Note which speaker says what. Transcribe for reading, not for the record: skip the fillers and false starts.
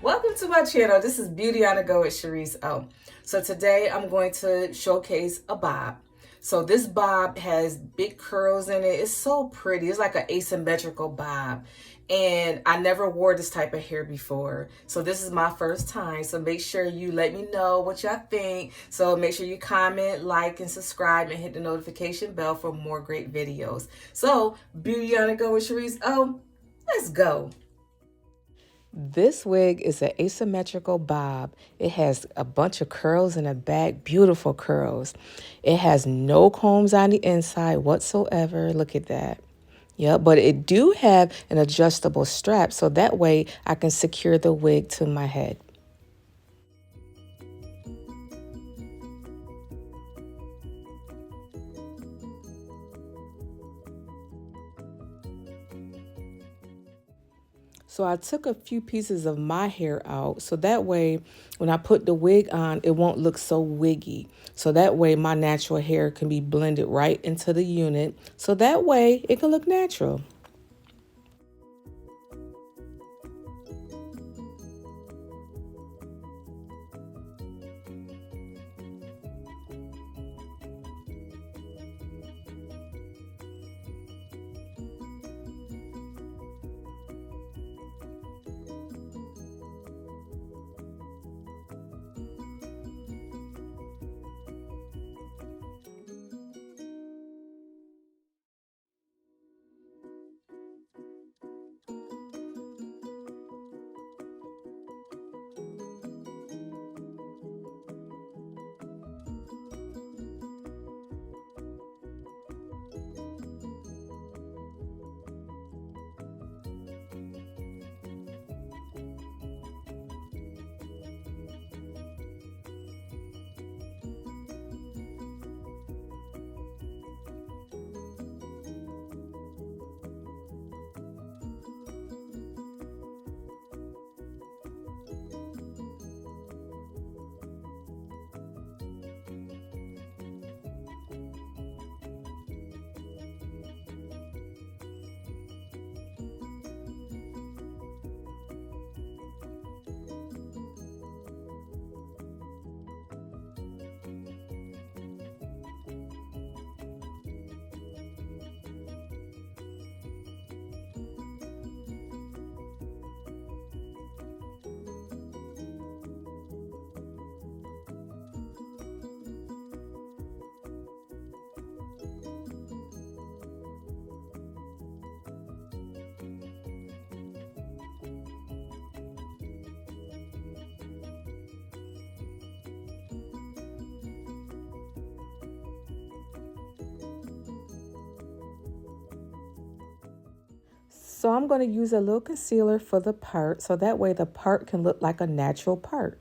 Speaker 1: Welcome to my channel. This is Beauty on the Go with Sherese. So today I'm going to showcase a bob. So this bob has big curls in it. It's so pretty. It's like an asymmetrical bob. And I never wore this type of hair before. So this is my first time. So make sure you let me know what y'all think. So make sure you comment, like, and subscribe, and hit the notification bell for more great videos. So Beauty on the Go with Sherese. Let's go. This wig is an asymmetrical bob. It has a bunch of curls in the back, beautiful curls. It has no combs on the inside whatsoever. Look at that. Yeah, but it do have an adjustable strap, so that way I can secure the wig to my head. So I took a few pieces of my hair out so that way when I put the wig on, it won't look so wiggy. So that way my natural hair can be blended right into the unit. So that way it can look natural. So I'm going to use a little concealer for the part so that way the part can look like a natural part.